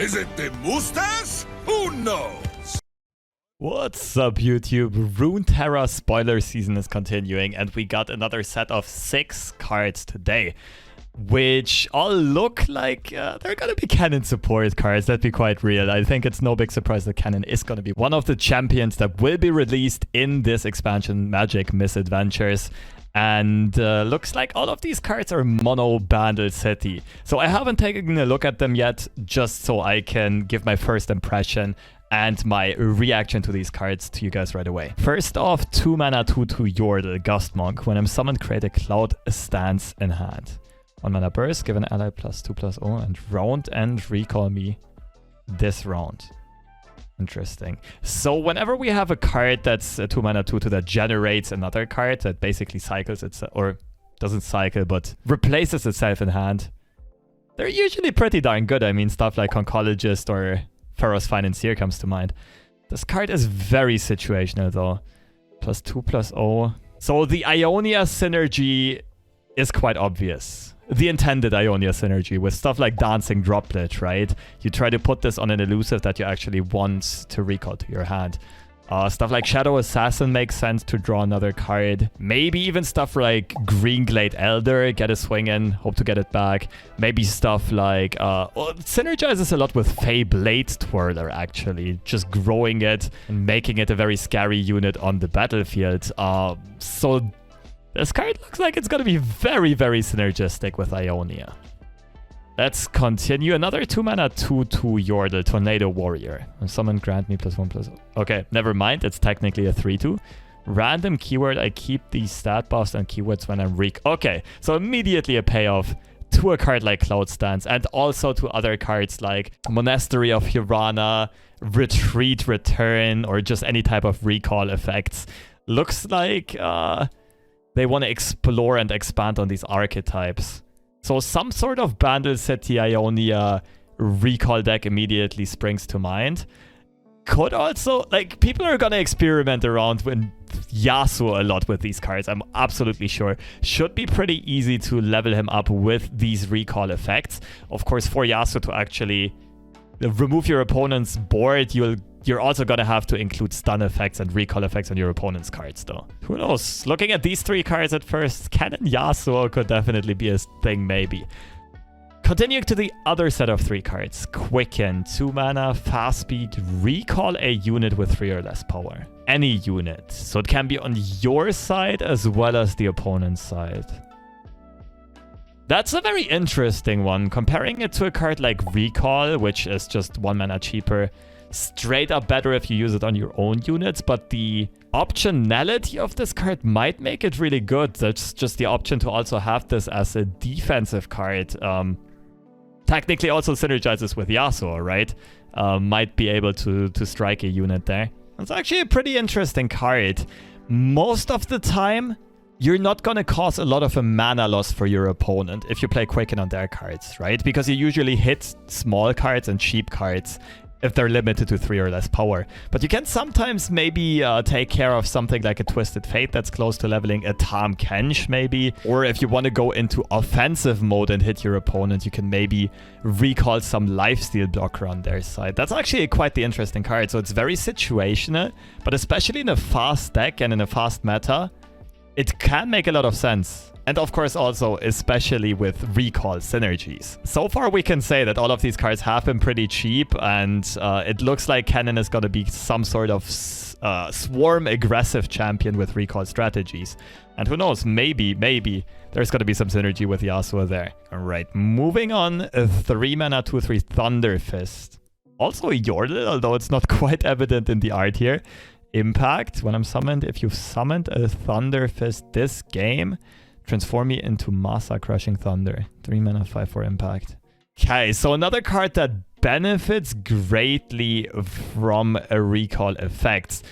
Is it the mustache? Who knows? What's up, YouTube? Runeterra spoiler season is continuing, and we got another set of 6 cards today, which all look like they're gonna be Kennen support cards. Let's be quite real. I think it's no big surprise that Kennen is gonna be one of the champions that will be released in this expansion, Magic Misadventures. And looks like all of these cards are mono Bandle city. So I haven't taken a look at them yet, just so I can give my first impression and my reaction to these cards to you guys right away. First off, 2 mana 2/2 Yordle, Gust Monk. When I'm summoned, create a cloud stance in hand. 1 mana burst, give an ally +2/+0 and round and recall me this round. Interesting. So whenever we have a card that's a 2 mana 2/2 that generates another card that basically cycles itself, or doesn't cycle, but replaces itself in hand, they're usually pretty darn good. I mean, stuff like Oncologist or Pharaoh's Financier comes to mind. This card is very situational though. +2/+0. So the Ionia synergy is quite obvious. The intended Ionia synergy with stuff like Dancing Droplet, right? You try to put this on an elusive that you actually want to recall to your hand. Stuff like Shadow Assassin makes sense to draw another card. Maybe even stuff like Greenglade Elder, get a swing in, hope to get it back. Maybe stuff like... synergizes a lot with Fey Blade Twirler, actually. Just growing it and making it a very scary unit on the battlefield. So this card looks like it's going to be very, very synergistic with Ionia. Let's continue. Another 2 mana 2/2 Yordle, Tornado Warrior. When summoned, grant me +1/+0. Okay, never mind. It's technically a 3/2. Random keyword. I keep these stat buffs and keywords when I'm Okay, so immediately a payoff to a card like Cloud Stance and also to other cards like Monastery of Hirana, Retreat, Return, or just any type of recall effects. Looks like they want to explore and expand on these archetypes. So some sort of Bandle City Ionia recall deck immediately springs to mind. Could also, like, people are gonna experiment around with Yasuo a lot with these cards, I'm absolutely sure. Should be pretty easy to level him up with these recall effects. Of course, for Yasuo to actually remove your opponent's board, you're also gonna have to include stun effects and recall effects on your opponent's cards, though. Who knows? Looking at these 3 cards at first, Kennen Yasuo could definitely be a thing, maybe. Continuing to the other set of 3 cards. Quicken, 2 mana, fast speed, recall a unit with 3 or less power. Any unit. So it can be on your side as well as the opponent's side. That's a very interesting one. Comparing it to a card like Recall, which is just 1 mana cheaper, straight up better if you use it on your own units, but the optionality of this card might make it really good. That's just the option to also have this as a defensive card. Technically also synergizes with Yasuo, right? Might be able to strike a unit there. It's actually a pretty interesting card. Most of the time, you're not going to cause a lot of a mana loss for your opponent if you play Quicken on their cards, right? Because you usually hit small cards and cheap cards if they're limited to 3 or less power. But you can sometimes maybe take care of something like a Twisted Fate that's close to leveling, a Tahm Kench maybe. Or if you want to go into offensive mode and hit your opponent, you can maybe recall some lifesteal blocker on their side. That's actually quite the interesting card. So it's very situational, but especially in a fast deck and in a fast meta, it can make a lot of sense. And of course also, especially with recall synergies. So far we can say that all of these cards have been pretty cheap, and it looks like Kennen is going to be some sort of swarm aggressive champion with recall strategies. And who knows, maybe there's going to be some synergy with Yasuo there. Alright, moving on, 3 mana 2/3 Thunder Fist. Also a Yordle, although it's not quite evident in the art here. Impact, when I'm summoned, if you've summoned a Thunder Fist this game, transform me into Massa Crushing Thunder. 3 mana 5/4 impact. Okay, so another card that benefits greatly from a recall effect.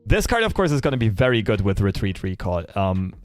This card, of course, is going to be very good with Retreat Recall.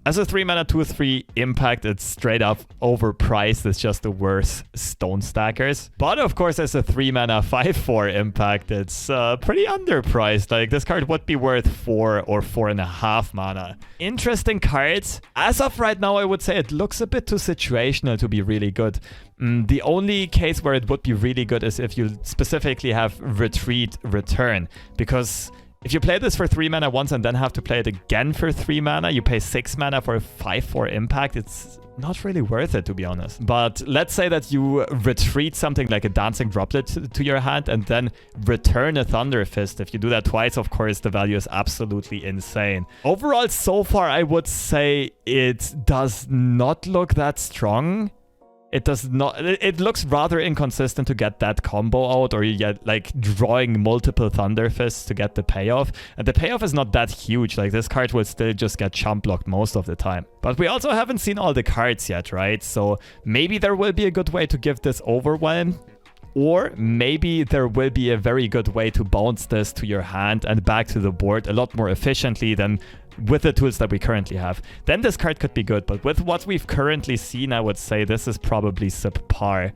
As a 3-mana 2/3 impact, it's straight up overpriced. It's just the worst stone stackers. But, of course, as a 3-mana 5/4 impact, it's pretty underpriced. Like, this card would be worth 4 or 4.5 mana. Interesting cards. As of right now, I would say it looks a bit too situational to be really good. The only case where it would be really good is if you specifically have Retreat Return. Because if you play this for 3 mana once and then have to play it again for 3 mana, you pay 6 mana for a 5/4 impact. It's not really worth it, to be honest. But let's say that you retreat something like a Dancing Droplet to your hand and then return a Thunder Fist. If you do that twice, of course, the value is absolutely insane. Overall, so far, I would say it does not look that strong. It does not. It looks rather inconsistent to get that combo out, or you get like drawing multiple Thunder Fists to get the payoff. And the payoff is not that huge. Like, this card will still just get chump blocked most of the time. But we also haven't seen all the cards yet, right? So maybe there will be a good way to give this Overwhelm. Or maybe there will be a very good way to bounce this to your hand and back to the board a lot more efficiently than with the tools that we currently have. Then this card could be good, but with what we've currently seen, I would say this is probably subpar.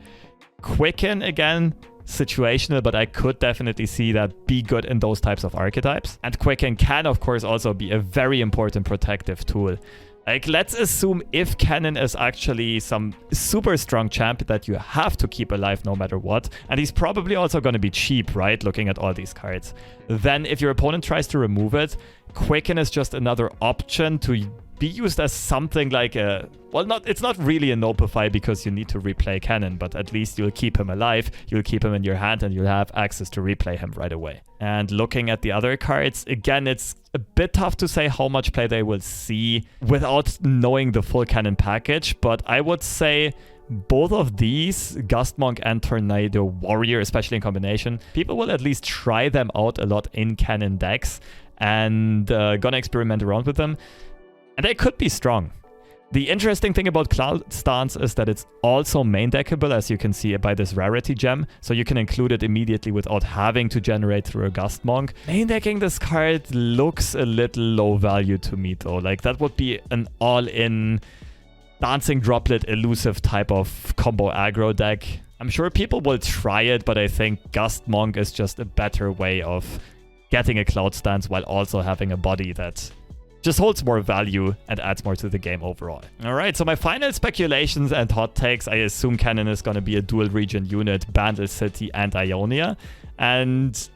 Quicken, again, situational, but I could definitely see that be good in those types of archetypes. And Quicken can, of course, also be a very important protective tool. Like, let's assume if Kennen is actually some super strong champ that you have to keep alive no matter what, and he's probably also going to be cheap, right, looking at all these cards, then if your opponent tries to remove it, Quicken is just another option to be used as something like a... Well, it's not really a Nopify because you need to replay Kennen, but at least you'll keep him alive, you'll keep him in your hand, and you'll have access to replay him right away. And looking at the other cards, again, it's a bit tough to say how much play they will see without knowing the full Kennen package, but I would say both of these, Gust Monk and Tornado Warrior, especially in combination, people will at least try them out a lot in Kennen decks and gonna experiment around with them. And they could be strong. The interesting thing about Cloud Stance is that it's also main deckable, as you can see by this rarity gem. So you can include it immediately without having to generate through a Gust Monk. Main decking this card looks a little low value to me though. Like, that would be an all-in Dancing Droplet elusive type of combo aggro deck. I'm sure people will try it, but I think Gust Monk is just a better way of getting a Cloud Stance while also having a body that just holds more value and adds more to the game overall. Alright, so my final speculations and hot takes, I assume Kennen is going to be a dual region unit, Bandle City and Ionia. And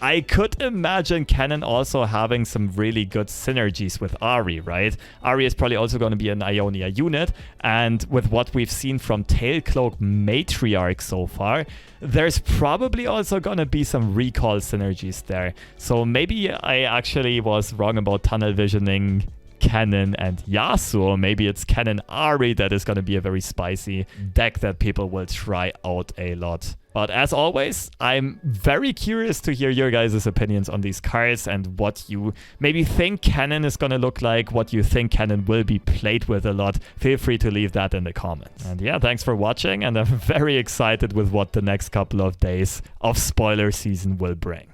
I could imagine Kennen also having some really good synergies with Ahri, right? Ahri is probably also going to be an Ionia unit, and with what we've seen from Tailcloak Matriarch so far, there's probably also going to be some recall synergies there. So maybe I actually was wrong about tunnel visioning Kennen and Yasuo. Maybe it's Kennen Ahri that is going to be a very spicy deck that people will try out a lot. But as always, I'm very curious to hear your guys' opinions on these cards and what you maybe think Kennen is going to look like, what you think Kennen will be played with a lot. Feel free to leave that in the comments. And yeah, thanks for watching, and I'm very excited with what the next couple of days of spoiler season will bring.